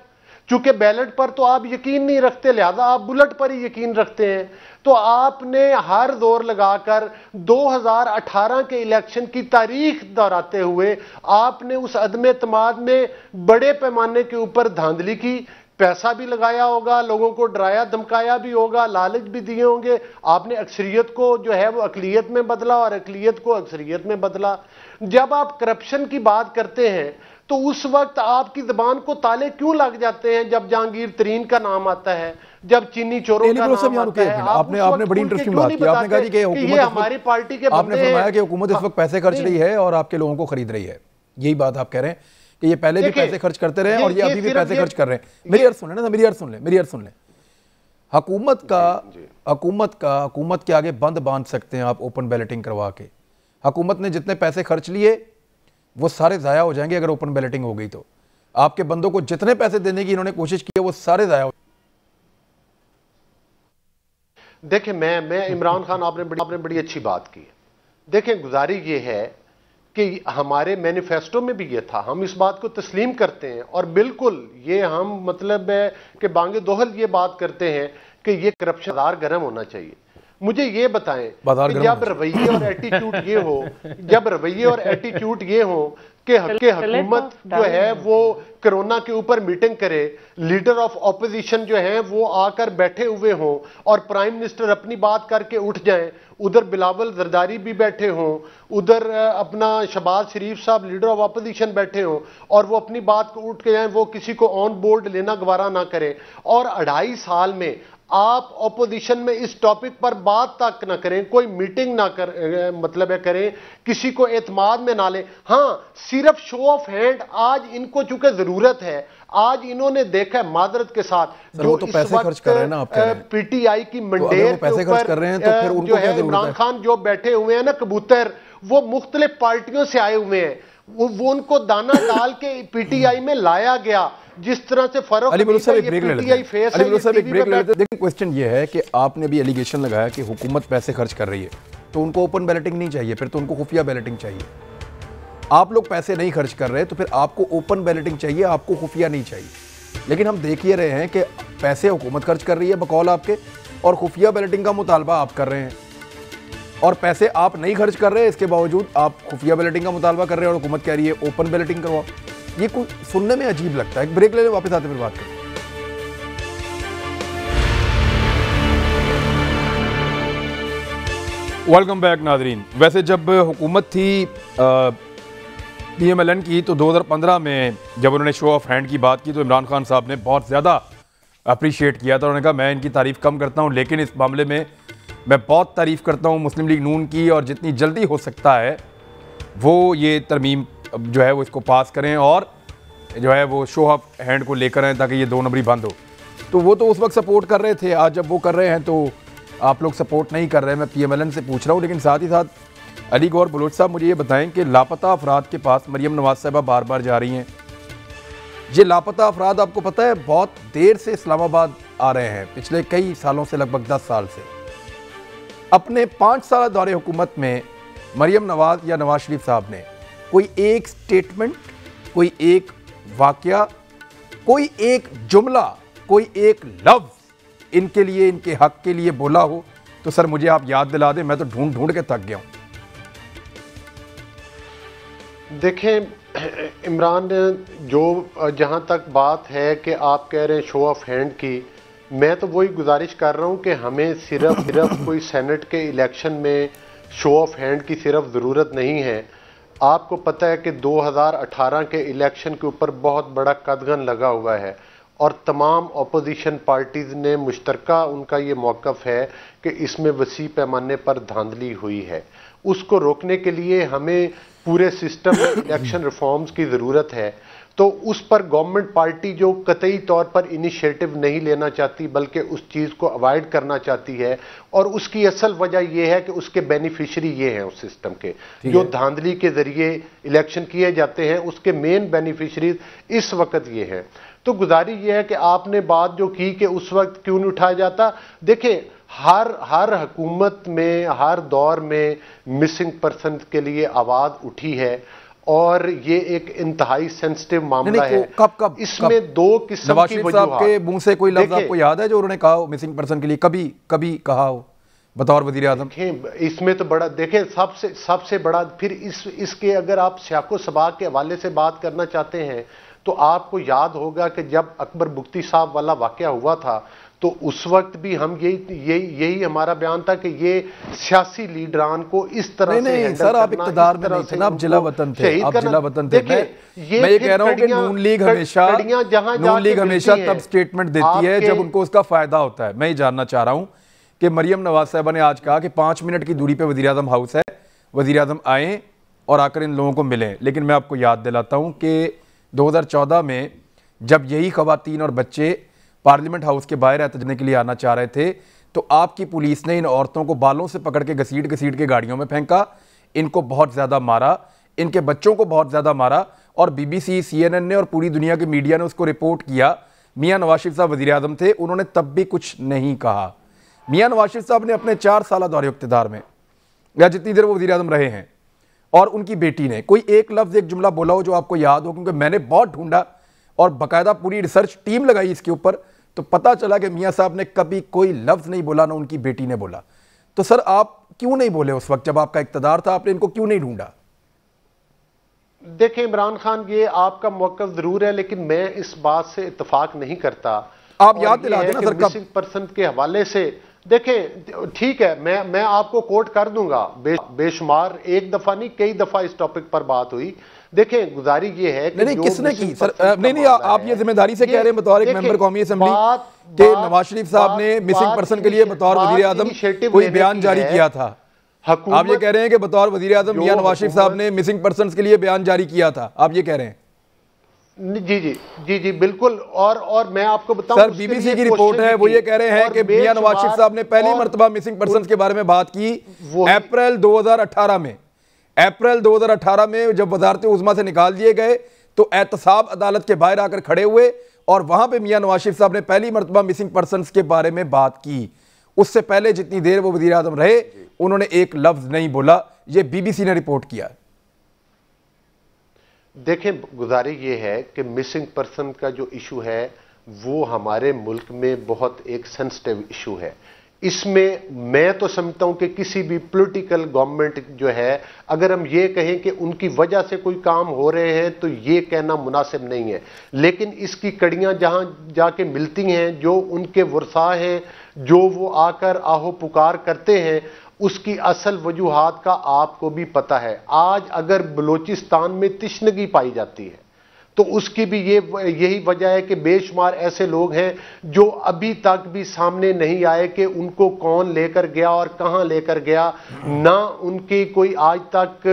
चूंकि बैलेट पर तो आप यकीन नहीं रखते, लिहाजा आप बुलेट पर ही यकीन रखते हैं, तो आपने हर जोर लगाकर 2018 के इलेक्शन की तारीख दोहराते हुए आपने उस अदम एतमाद में बड़े पैमाने के ऊपर धांधली की, पैसा भी लगाया होगा, लोगों को डराया धमकाया भी होगा, लालच भी दिए होंगे। आपने अक्सरियत को जो है वो अकलियत में बदला और अकलियत को अक्सरियत में बदला। जब आप करप्शन की बात करते हैं तो उस वक्त आपकी जबान को ताले क्यों लग जाते हैं जब जहांगीर तरीन का नाम आता है, जब चीनी चोरों का नाम आता है? आपने बड़ी इंटरेस्टिंग बात की, आपने कहा कि हुकूमत हमारी पार्टी के आपने फरमाया कि हुकूमत इस वक्त पैसे खर्च रही है और आपके लोगों को खरीद रही है, यही बात आप कह रहे हैं कि ये पहले भी पैसे खर्च करते रहे और ये अभी भी पैसे खर्च कर रहे हैं। मेरी अर्ज सुन लें ना, मेरी अर्ज सुन लें। हुकूमत के आगे बंद बांध सकते हैं आप ओपन बैलेटिंग करवा के। हुकूमत ने जितने पैसे खर्च लिए वो सारे ज़ाया हो जाएंगे अगर ओपन बैलेटिंग हो गई तो। आपके बंदों को जितने पैसे देने की इन्होंने कोशिश की है वो सारे ज़ाया हो। देखिए मैं इमरान खान, आपने बड़ी अच्छी बात की है। देखें, गुजारिश ये है कि हमारे मैनिफेस्टो में भी ये था, हम इस बात को तस्लीम करते हैं और बिल्कुल ये हम मतलब है कि बांगे दोहल ये बात करते हैं कि ये करप्शन गर्म होना चाहिए। मुझे ये बताएं बाजार कि गर्म जब रवैये और एटीट्यूड ये हो, जब रवैये और एटीट्यूड ये हो कि हुकूमत जो है वो कोरोना के ऊपर मीटिंग करे, लीडर ऑफ ऑपोजिशन जो है वो आकर बैठे हुए हों और प्राइम मिनिस्टर अपनी बात करके उठ जाएं, उधर बिलावल जरदारी भी बैठे हों, उधर अपना शहबाज शरीफ साहब लीडर ऑफ ऑपोजिशन बैठे हों और वो अपनी बात को उठ के जाएं, वो किसी को ऑन बोर्ड लेना गवारा ना करें और 2.5 साल में आप ऑपोजिशन में इस टॉपिक पर बात तक ना करें, कोई मीटिंग ना मतलब है करें, किसी को एतमाद में ना लें। हाँ, सिर्फ शो ऑफ हैंड आज इनको चूंकि जरूरत है, आज इन्होंने देखा है मादरत के साथ जो तो पैसे खर्च कर रहे हैं ना, आप पीटीआई की मंडेर तो पैसे खर्च कर रहे हैं तो फिर उनको जो है इमरान खान जो बैठे हुए हैं ना कबूतर, वो मुख्तलिफ पार्टियों से आए हुए हैं, वो उनको दाना डाल के पीटीआई में लाया गया। जिस तरह से फर्क अली साहब एक ब्रेक ले लेते हैं। देखिए क्वेश्चन ये है कि आपने भी एलिगेशन लगाया कि हुकूमत पैसे खर्च कर रही है, तो उनको ओपन बैलेटिंग नहीं चाहिए, फिर तो उनको खुफिया बैलेटिंग चाहिए। आप लोग पैसे नहीं खर्च कर रहे तो फिर आपको ओपन बैलेटिंग चाहिए, आपको खुफिया नहीं चाहिए। लेकिन हम देख ही रहे हैं कि पैसे हुकूमत खर्च कर रही है बकौल आपके, और खुफिया बैलेटिंग का मुतालबा आप कर रहे हैं, और पैसे आप नहीं खर्च कर रहे, इसके बावजूद आप खुफिया बैलेटिंग का मुतालबा कर रहे हैं और हुकूमत कह रही है ओपन बैलेटिंग करवाओ। ये कुछ सुनने में अजीब लगता है। एक ब्रेक ले ले, वापस आते फिर बात करें। वेलकम बैक नाजरीन। वैसे जब हुकूमत थी PMLN की, तो 2015 में जब उन्होंने शो ऑफ हैंड की बात की तो इमरान खान साहब ने बहुत ज़्यादा अप्रिशिएट किया था। उन्होंने कहा मैं इनकी तारीफ़ कम करता हूँ, लेकिन इस मामले में मैं बहुत तारीफ़ करता हूँ मुस्लिम लीग नून की, और जितनी जल्दी हो सकता है वो ये तरमीम जो है वो इसको पास करें और जो है वो शो ऑफ हैंड को लेकर आएँ ताकि ये 2 नंबरी बंद हो। तो वो तो उस वक्त सपोर्ट कर रहे थे, आज जब वो कर रहे हैं तो आप लोग सपोर्ट नहीं कर रहे हैं। मैं PMLN से पूछ रहा हूँ। लेकिन साथ ही साथ अली गौर बलोच साहब मुझे ये बताएं कि लापता अफराद के पास मरियम नवाज साहबा बार बार जा रही हैं। ये लापता अफराद आपको पता है बहुत देर से इस्लामाबाद आ रहे हैं, पिछले कई सालों से, लगभग 10 साल से। अपने 5 साल दौरे हुकूमत में मरियम नवाज या नवाज शरीफ साहब ने कोई एक स्टेटमेंट, कोई एक वाकया, कोई एक जुमला, कोई एक लफ्ज इनके लिए, इनके हक के लिए बोला हो तो सर मुझे आप याद दिला दें, मैं तो ढूंढ ढूंढ के थक गया हूं। देखें इमरान, जो जहां तक बात है कि आप कह रहे हैं शो ऑफ हैंड की, मैं तो वही गुजारिश कर रहा हूं कि हमें सिर्फ कोई सेनेट के इलेक्शन में शो ऑफ हैंड की सिर्फ ज़रूरत नहीं है। आपको पता है कि 2018 के इलेक्शन के ऊपर बहुत बड़ा कदगन लगा हुआ है और तमाम अपोजिशन पार्टीज़ ने मुश्तरका उनका ये मौक़िफ़ है कि इसमें वसी पैमाने पर धांधली हुई है। उसको रोकने के लिए हमें पूरे सिस्टम में इलेक्शन रिफॉर्म्स की ज़रूरत है। तो उस पर गवर्नमेंट पार्टी जो कतई तौर पर इनिशिएटिव नहीं लेना चाहती बल्कि उस चीज़ को अवॉइड करना चाहती है, और उसकी असल वजह यह है कि उसके बेनिफिशरी ये हैं उस सिस्टम के जो धांधली के ज़रिए इलेक्शन किए जाते हैं, उसके मेन बेनिफिशरीज इस वक्त ये हैं। तो गुजारिश ये है कि आपने बात जो की कि उस वक्त क्यों नहीं उठाया जाता। देखिए हर हुकूमत में, हर दौर में मिसिंग पर्सन के लिए आवाज़ उठी है और ये एक इंतहाई सेंसिटिव मामला है। कब इसमें 2 किस्म की वजूहात के मुंह से कोई लफ्ज आपको याद है जो उन्होंने कहा हो मिसिंग पर्सन के लिए, कभी कहा हो बतौर वजीर आज़म? इसमें तो बड़ा देखें सबसे बड़ा फिर इसके अगर आप सियाको सबाक के हवाले से बात करना चाहते हैं तो आपको याद होगा कि जब अकबर बुख्ती साहब वाला वाकया हुआ था तो उस वक्त भी हम यही हमारा बयान था कि ये सियासी लीडरान को इस तरह से हैंडल सर, आप इक़्तिदार में नहीं थे ना, आप जिला वतन थे, आप जिला वतन थे। मैं ये कह रहा हूं कि नून लीग हमेशा तब स्टेटमेंट देती है जब उनको उसका फायदा होता है। मैं ये जानना चाह रहा हूं कि मरियम नवाज साहबा ने आज कहा कि 5 मिनट की दूरी पे वज़ीर आज़म हाउस है, वज़ीर आज़म आए और आकर इन लोगों को मिलें। लेकिन मैं आपको याद दिलाता हूं कि 2014 में जब यही ख़वातीन और बच्चे पार्लियामेंट हाउस के बाहर एहतजाज के लिए आना चाह रहे थे तो आपकी पुलिस ने इन औरतों को बालों से पकड़ के घसीट के गाड़ियों में फेंका, इनको बहुत ज़्यादा मारा, इनके बच्चों को बहुत ज़्यादा मारा, और BBC, CNN ने और पूरी दुनिया के मीडिया ने उसको रिपोर्ट किया। मियाँ नवाज शरीफ साहब वज़ीर आज़म थे, उन्होंने तब भी कुछ नहीं कहा। मियाँ नवाज शरीफ साहब ने अपने 4 साल दौरे इक़्तिदार में या जितनी देर वो वज़ीर आज़म रहे हैं, और उनकी बेटी ने कोई एक लफ्ज़, एक जुमला बोला हो जो आपको याद हो? क्योंकि मैंने बहुत ढूंढा और बाकायदा पूरी रिसर्च टीम लगाई इसके ऊपर, तो पता चला कि मियाँ साहब ने कभी कोई लफ्ज़ नहीं बोला, ना उनकी बेटी ने बोला। तो सर आप क्यों नहीं बोले उस वक्त जब आपका इक़्तिदार था, आपने इनको क्यों नहीं ढूंढा? देखें इमरान खान, ये आपका मौक़िफ़ जरूर है, लेकिन मैं इस बात से इत्तफाक नहीं करता। आप याद दिला देना सर, मिसिंग पर्सन के हवाले से देखें, ठीक है, मैं आपको कोट कर दूंगा, बेशुमार एक दफा नहीं कई दफा इस टॉपिक पर बात हुई। देखें गुजारी ये है कि नहीं किसने की सर? नहीं आप ये जिम्मेदारी से कह रहे हैं बतौर एक मेंबर कौमी असेंबली के नवाज शरीफ साहब ने मिसिंग पर्सन के लिए बतौर वजीर आजम कोई बयान जारी किया था। आप ये कह रहे हैं कि बतौर वजीर आजम मियां नवाज शरीफ साहब ने मिसिंग पर्सन के लिए बयान जारी किया था, आप ये कह रहे हैं? जी बिल्कुल। और मैं आपको बताऊं, सर बीबीसी की रिपोर्ट है, वो ये कह रहे हैं कि मियां नवाज शरीफ साहब ने पहली मर्तबा मिसिंग पर्सन के बारे में बात की अप्रैल 2018 में। अप्रैल 2018 में जब वजारत उज़्मा से निकाल दिए गए तो एहतसाब अदालत के बाहर आकर खड़े हुए और वहां पे मियां नवाज शरीफ साहब ने पहली मर्तबा मिसिंग पर्सन के बारे में बात की। उससे पहले जितनी देर वो वजीर आजम रहे उन्होंने एक लफ्ज नहीं बोला। ये बीबीसी ने रिपोर्ट किया। देखें गुजारी ये है कि मिसिंग पर्सन का जो इशू है वो हमारे मुल्क में बहुत एक सेंसिटिव इशू है। इसमें मैं तो समझता हूं कि किसी भी पॉलिटिकल गवर्नमेंट जो है, अगर हम ये कहें कि उनकी वजह से कोई काम हो रहे हैं तो ये कहना मुनासिब नहीं है, लेकिन इसकी कड़ियां जहां जाके मिलती हैं, जो उनके वर्सा हैं, जो वो आकर आहो पुकार करते हैं, उसकी असल वजूहात का आपको भी पता है। आज अगर बलोचिस्तान में तिश्नगी पाई जाती है तो उसकी भी यही वजह है कि बेशुमार ऐसे लोग हैं जो अभी तक भी सामने नहीं आए कि उनको कौन लेकर गया और कहां लेकर गया। ना उनकी कोई आज तक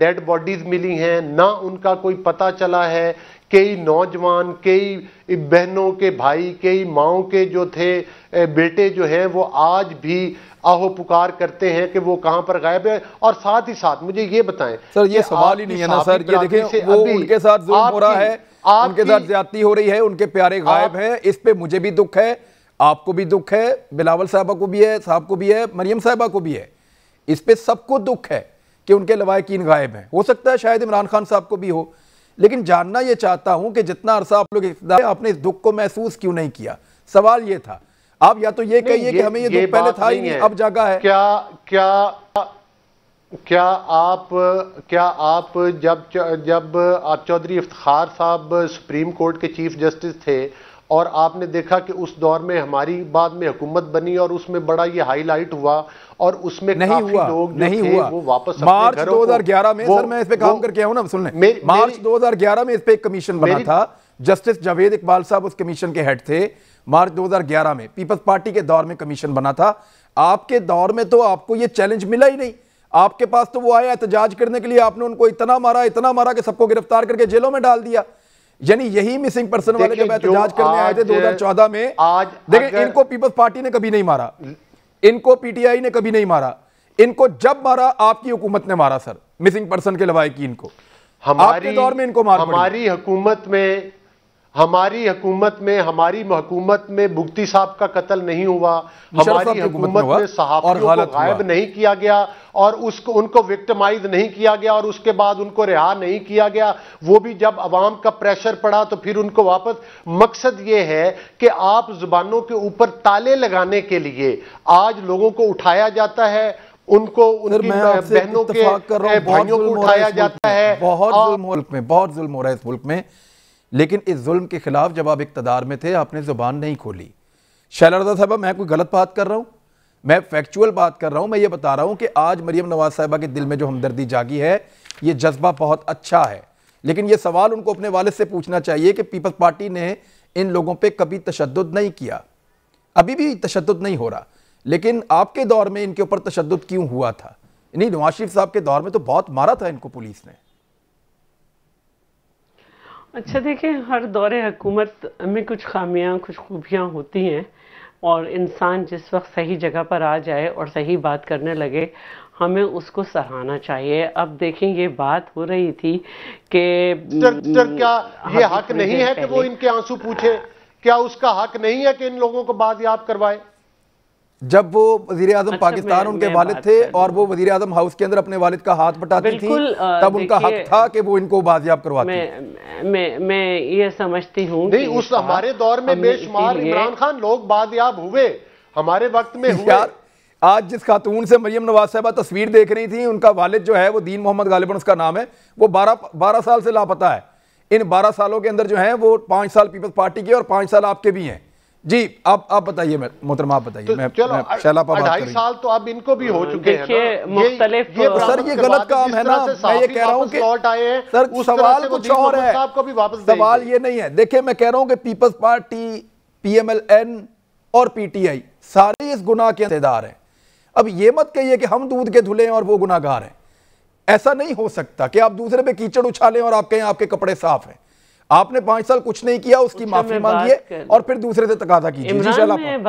डेड बॉडीज मिली हैं, ना उनका कोई पता चला है। कई नौजवान, कई बहनों के भाई, कई माओं के जो थे बेटे जो हैं वो आज भी आहो पुकार करते हैं कि वो कहां पर गायब है। और साथ ही साथ मुझे ये बताएं सर, ये सवाल ही नहीं है ना सर, ये देखें वो उनके साथ जुल्म हो रहा है, उनके साथ ज्यादती हो रही है, उनके प्यारे गायब हैं। इस पे मुझे भी दुख है, आपको भी दुख है, बिलावल साहबा को भी है, साहब को भी है, मरियम साहबा को भी है। इस पे सबको दुख है कि उनके लवाहिकीन गायब हैं। हो सकता है शायद इमरान खान साहब को भी हो, लेकिन जानना यह चाहता हूं कि जितना अरसा आप लोग इख्तियार, आपने इस दुख को महसूस क्यों नहीं किया? सवाल यह था। आप या तो ये कहिए कि हमें ये दुख पहले था ही नहीं, अब जागा है। क्या आप जब आप चौधरी इफ्तिखार साहब सुप्रीम कोर्ट के चीफ जस्टिस थे और आपने देखा कि उस दौर में हमारी बाद में हुकूमत बनी और उसमें बड़ा ये हाईलाइट हुआ और उसमें नहीं हुआ, लोग नहीं थे, हुआ। वो वापस मार्च 2011 में सर मैं इस पे काम करके आया हूं ना, सुन लें। मार्च 2011 में इस पे एक कमीशन बना था, जस्टिस जावेद इकबाल साहब उस कमीशन के हेड थे। मार्च 2011 में पीपल्स पार्टी के दौर में कमीशन बना था। आपके दौर में तो आपको ये चैलेंज मिला ही नहीं। आपके पास तो वो आया एहतजाज करने के लिए, आपने उनको इतना मारा कि सबको गिरफ्तार करके जेलों में डाल दिया। यानी यही मिसिंग पर्सन वाले जब एहतजाज करने आए थे 2014 में, आज देखिए इनको पीपल्स पार्टी ने कभी नहीं मारा, इनको पीटीआई ने कभी नहीं मारा, इनको जब मारा आपकी हुकूमत ने मारा सर, मिसिंग पर्सन के लवाहिकीन को। आपके दौर में इनको मार हमारी हुकूमत में भुगती साहब का कत्ल नहीं हुआ, हमारी हुकूमत में सहाफियों को गायब नहीं किया गया और उनको विक्टिमाइज नहीं किया गया और उसके बाद उनको रिहा नहीं किया गया। वो भी जब अवाम का प्रेशर पड़ा तो फिर उनको वापस। मकसद ये है कि आप जुबानों के ऊपर ताले लगाने के लिए आज लोगों को उठाया जाता है, उनको उनकी बहनों के भाइयों को उठाया जाता है। बहुत जुल्म हो रहा है इस मुल्क में, लेकिन इस जुल्म के खिलाफ जब आप इक़्तिदार में थे आपने जुबान नहीं खोली। शैला रज़ा साहबा, मैं कोई गलत बात कर रहा हूं? मैं फैक्चुअल बात कर रहा हूं। मैं ये बता रहा हूं कि आज मरियम नवाज साहिबा के दिल में जो हमदर्दी जागी है, ये जज्बा बहुत अच्छा है, लेकिन ये सवाल उनको अपने वालिद से पूछना चाहिए कि पीपल्स पार्टी ने इन लोगों पर कभी तशद्दुद नहीं किया, अभी भी तशद्दुद नहीं हो रहा, लेकिन आपके दौर में इनके ऊपर तशद्दुद क्यों हुआ था? नहीं, नवाज शरीफ साहब के दौर में तो बहुत मारा था इनको पुलिस ने। अच्छा देखिए, हर दौरे हुकूमत में कुछ खामियां कुछ खूबियां होती हैं और इंसान जिस वक्त सही जगह पर आ जाए और सही बात करने लगे हमें उसको सराहना चाहिए। अब देखें ये बात हो रही थी कि क्या ये हक नहीं है कि वो इनके आंसू पूछे? क्या उसका हक नहीं है कि इन लोगों को बाजियाब करवाए? जब वो वजीर आजम पाकिस्तान उनके वालिद थे और वो वजीर आजम हाउस के अंदर अपने वालिद का हाथ बटाती थी, तब उनका हक था कि वो इनको बाजियाब करवाते। मैं ये समझती हूँ नहीं, उस हमारे दौर में बेशुमार इमरान खान लोग बाजियाब हुए, हमारे वक्त में हुए। यार आज जिस खातून से मरियम नवाज साहबा तस्वीर देख रही थी, उनका वालिद जो है वो दीन मोहम्मद गालिबन उसका नाम है, वो 12 साल से लापता है। इन 12 सालों के अंदर जो है वो 5 साल पीपल्स पार्टी के और 5 साल आपके भी हैं। जी आप बताइए मोहतरमा, आप बताइए। तो मैं चलो 2.5 साल तो अब इनको भी हो चुके हैं ना। सर ये गलत काम है ना। मैं ये कह रहा हूँ कि सर सवाल कुछ और है, सवाल ये नहीं है। देखिए मैं कह रहा हूँ कि पीपल्स पार्टी, PMLN और PTI सारे इस गुनाह के हिस्सेदार हैं। अब ये मत कहिए कि हम दूध के धुले हैं और वो गुनाहगार हैं। ऐसा नहीं हो सकता कि आप दूसरे पे कीचड़ उछालें और आप कहें आपके कपड़े साफ हैं। आपने 5 साल कुछ नहीं किया, उसकी माफी मांगिए और फिर दूसरे से तकाजा कीजिए। इमरान में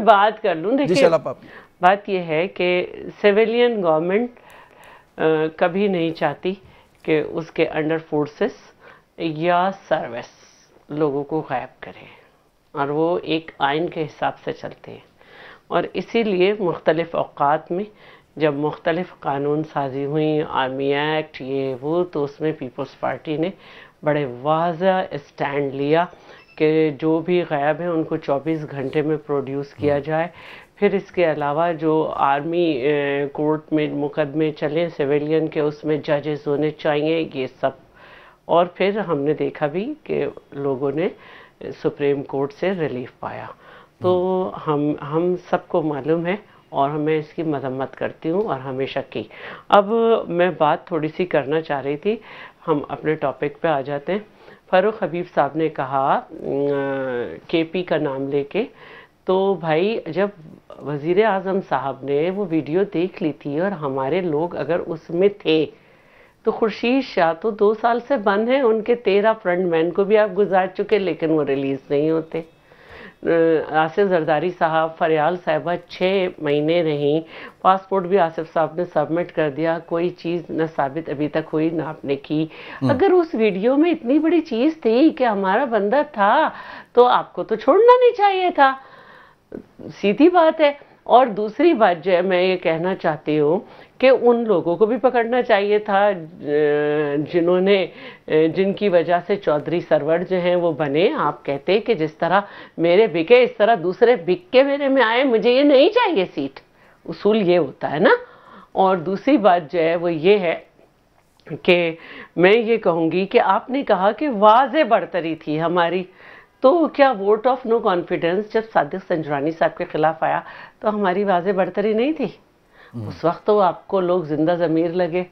बात कर लूं। देखिए बात यह है कि सिविलियन गवर्नमेंट कभी नहीं चाहती कि उसके अंडर फोर्सेस या सर्विस लोगों को गायब करे, और वो एक आइन के हिसाब से चलते हैं। और इसीलिए मुख्तलिफ औकात में जब मुख्तलिफ कानून साजी हुई, आर्मी एक्ट ये वो, तो उसमें पीपल्स पार्टी ने बड़े वाज़ह स्टैंड लिया कि जो भी गायब हैं उनको 24 घंटे में प्रोड्यूस किया जाए। फिर इसके अलावा जो आर्मी कोर्ट में मुकदमे चले सिविलियन के, उसमें जजेस होने चाहिए, ये सब। और फिर हमने देखा भी कि लोगों ने सुप्रीम कोर्ट से रिलीफ पाया। तो हम सबको मालूम है और मैं इसकी मजम्मत करती हूँ और हमेशा की। अब मैं बात थोड़ी सी करना चाह रही थी, हम अपने टॉपिक पे आ जाते हैं। फ़ारूक हबीब साहब ने कहा KP का नाम लेके, तो भाई जब वज़ीर आज़म साहब ने वो वीडियो देख ली थी और हमारे लोग अगर उसमें थे, तो खुर्शीद शाह तो 2 साल से बंद हैं। उनके 13 फ्रंटमैन को भी आप गुजार चुके, लेकिन वो रिलीज़ नहीं होते। आसिफ जरदारी साहब, फरियाल साहिबा 6 महीने रहीं, पासपोर्ट भी आसिफ साहब ने सबमिट कर दिया, कोई चीज़ न साबित अभी तक हुई ना आपने की। अगर उस वीडियो में इतनी बड़ी चीज़ थी कि हमारा बंदा था, तो आपको तो छोड़ना नहीं चाहिए था, सीधी बात है। और दूसरी बात जो है मैं ये कहना चाहती हूँ कि उन लोगों को भी पकड़ना चाहिए था जिनकी वजह से चौधरी सरवर जो हैं वो बने। आप कहते कि जिस तरह मेरे बिके इस तरह दूसरे बिक के मेरे में आए, मुझे ये नहीं चाहिए सीट, उसूल ये होता है ना। और दूसरी बात जो है वो ये है कि मैं ये कहूँगी कि आपने कहा कि वाज़े बढ़तरी थी हमारी, तो क्या वोट ऑफ नो कॉन्फिडेंस जब सादिक संजरानी साहब के खिलाफ आया तो हमारी वाज़े बढ़तरी नहीं थी? उस वक्त तो आपको लोग जिंदा ज़मीर लगे।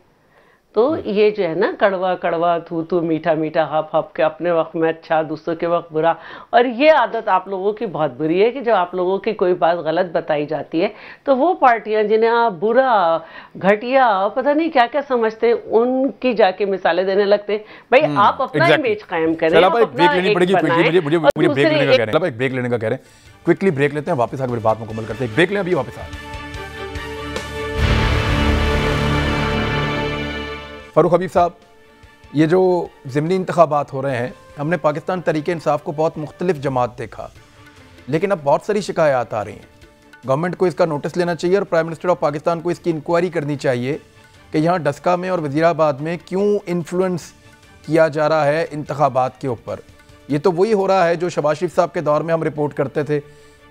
तो ये जो है ना कड़वा कड़वा थू थू मीठा मीठा हप हप के अपने वक्त में अच्छा दूसरों के वक्त बुरा, और ये आदत आप लोगों की बहुत बुरी है कि जब आप लोगों की कोई बात गलत बताई जाती है तो वो पार्टियां जिन्हें आप बुरा घटिया पता नहीं क्या क्या समझते हैं उनकी जाके मिसालें देने लगते हैं। भाई आप अपना इमेज कायम करें, ब्रेक लेने का कह रहे हैं, क्विकली ब्रेक लेते हैं, वापस आकर बात मुकम्मल करते हैं। ब्रेक लें, अभी वापस आए। फ़ारूक हबीब साहब, ये जो ज़िमनी इंतखाबात हो रहे हैं, हमने पाकिस्तान तरीके इंसाफ को बहुत मुख्तलिफ जमात देखा, लेकिन अब बहुत सारी शिकायत आ रही हैं। गवर्नमेंट को इसका नोटिस लेना चाहिए और प्राइम मिनिस्टर ऑफ पाकिस्तान को इसकी इंक्वायरी करनी चाहिए कि यहाँ डस्का में और वज़ीराबाद में क्यों इन्फ्लुएंस किया जा रहा है इंतखाबात के ऊपर। ये तो वही हो रहा है जो शहबाज शरीफ साहब के दौर में हम रिपोर्ट करते थे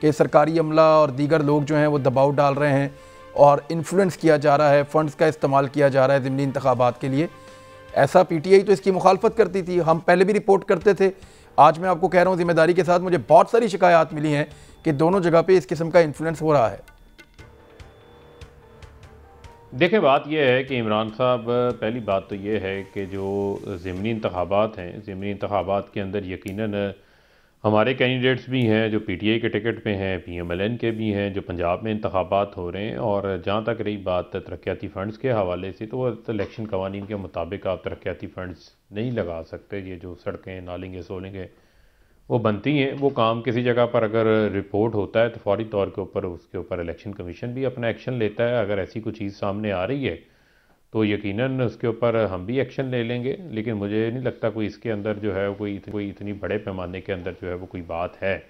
कि सरकारी अमला और दीगर लोग जो हैं वो दबाव डाल रहे हैं और इन्फ्लुएंस किया जा रहा है, फ़ंड्स का इस्तेमाल किया जा रहा है ज़िमनी इंतखाबात के लिए। ऐसा PTI तो इसकी मुखालफत करती थी, हम पहले भी रिपोर्ट करते थे। आज मैं आपको कह रहा हूँ जिम्मेदारी के साथ, मुझे बहुत सारी शिकायत मिली हैं कि दोनों जगह पे इस किस्म का इन्फ्लुएंस हो रहा है। देखिए बात यह है कि इमरान साहब, पहली बात तो ये है कि जो ज़िमनी इंतखाबात हैं, ज़िमनी इंतखाबात के अंदर यकीनन हमारे कैंडिडेट्स भी हैं जो PTI के टिकट पे हैं, PMLN के भी हैं जो पंजाब में इंतखाबात हो रहे हैं। और जहाँ तक रही बात तरक्याती फ़ंड्स के हवाले से, तो वो इलेक्शन कवानीन के मुताबिक आप तरक्याती फ़ंड्स नहीं लगा सकते। ये जो सड़कें नालेंगे सोलेंगे वो बनती हैं, वो काम किसी जगह पर अगर रिपोर्ट होता है तो फौरी तौर के ऊपर उसके ऊपर इलेक्शन कमीशन भी अपना एक्शन लेता है। अगर ऐसी कोई चीज़ सामने आ रही है तो यकीनन उसके ऊपर हम भी एक्शन ले लेंगे, लेकिन मुझे नहीं लगता कोई इसके अंदर जो है कोई इतनी बड़े पैमाने के अंदर जो है वो कोई बात है।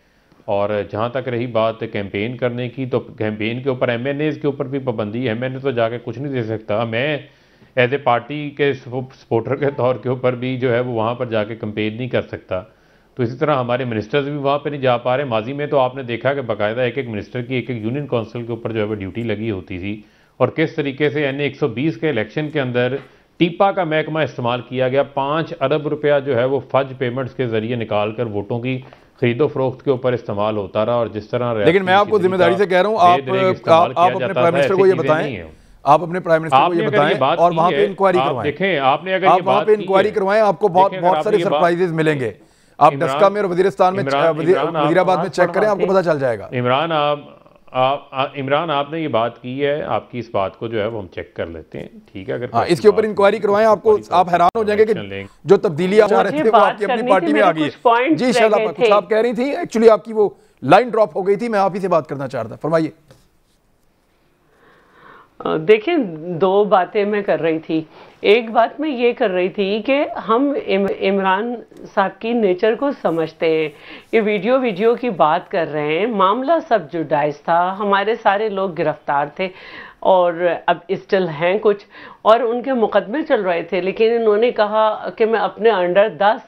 और जहाँ तक रही बात कैंपेन करने की, तो कैंपेन के ऊपर MNAs के ऊपर भी पाबंदी है। MNA तो जाके कुछ नहीं दे सकता। मैं एज ए पार्टी के सपोर्टर के तौर के ऊपर भी जो है वो वहाँ पर जाके कैंपेन नहीं कर सकता। तो इसी तरह हमारे मिनिस्टर्स भी वहाँ पे नहीं जा पा रहे। माजी में तो आपने देखा कि बाकायदा एक एक मिनिस्टर की एक एक यूनियन काउंसिल के ऊपर जो है वो ड्यूटी लगी होती थी, और किस तरीके से यानी 120 के इलेक्शन के अंदर टीपा का महकमा इस्तेमाल किया गया। 5 अरब रुपया जो है वो फज पेमेंट्स के जरिए निकाल कर वोटों की खरीदो फरोख्त के ऊपर इस्तेमाल होता रहा। और जिस तरह, लेकिन मैं आपको जिम्मेदारी से कह रहा हूँ, आप अपने प्राइम मिनिस्टर को ये बताएं, आप अपने प्राइम मिनिस्टर को ये बताएं और वहां पे इंक्वायरी करवाएं। देखें, आपने अगर आप वहां पे इंक्वायरी करवाएं, आपको बहुत सारे सरप्राइजेस मिलेंगे। आप डस्का में और वजीरिस्तान में, वजीराबाद में चेक करें, आपको पता चल जाएगा। इमरान आपने ये बात की है, आपकी इस बात को जो है वो हम चेक कर लेते हैं, ठीक है। अगर इसके ऊपर इंक्वायरी करवाएं, आपको आप हैरान हो जाएंगे कि जो तब्दीली आप चाह रहे थे वो आपकी अपनी पार्टी में आ गई है। जी शायद कुछ आप कह रही थी, एक्चुअली आपकी वो लाइन ड्रॉप हो गई थी, मैं आप ही से बात करना चाह रहा था, फरमाइए। देखिए, 2 बातें मैं कर रही थी। एक बात मैं ये कर रही थी कि हम इमरान साहब की नेचर को समझते हैं। ये वीडियो की बात कर रहे हैं, मामला सब जुडाइज था, हमारे सारे लोग गिरफ्तार थे और अब स्टिल हैं कुछ, और उनके मुकदमे चल रहे थे। लेकिन इन्होंने कहा कि मैं अपने अंडर 10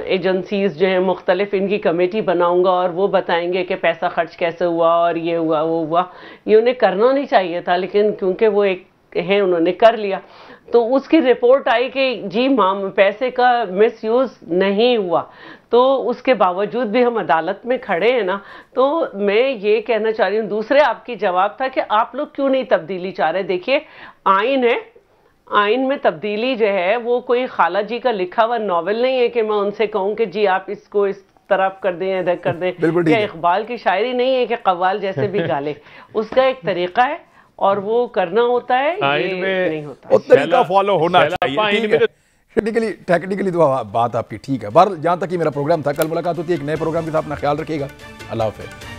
एजेंसीज जो हैं मुख्तलिफ, इनकी कमेटी बनाऊंगा और वो बताएंगे कि पैसा खर्च कैसे हुआ और ये हुआ वो हुआ। ये उन्हें करना नहीं चाहिए था, लेकिन क्योंकि वो एक है उन्होंने कर लिया। तो उसकी रिपोर्ट आई कि जी पैसे का मिसयूज नहीं हुआ। तो उसके बावजूद भी हम अदालत में खड़े हैं ना। तो मैं ये कहना चाह रही हूँ, दूसरे आपकी जवाब था कि आप लोग क्यों नहीं तब्दीली चाह रहे। देखिए, आइन है, आइन में तब्दीली जो है वो कोई खाला जी का लिखा हुआ नॉवेल नहीं है कि मैं उनसे कहूँ कि जी आप इसको इस तरफ कर दें, इधर कर दें। क्या इकबाल की शायरी नहीं है कि कव्वाल जैसे भी गाले। उसका एक तरीका है और वो करना होता है, ये नहीं होता। वो तरीका फॉलो होना चाहिए। टेक्निकली तो बात आपकी ठीक है। बहरहाल, जहाँ तक ही मेरा प्रोग्राम था, कल मुलाकात होती है एक नए प्रोग्राम के साथ। अपना ख्याल रखिएगा। अल्लाह हाफ़िज़।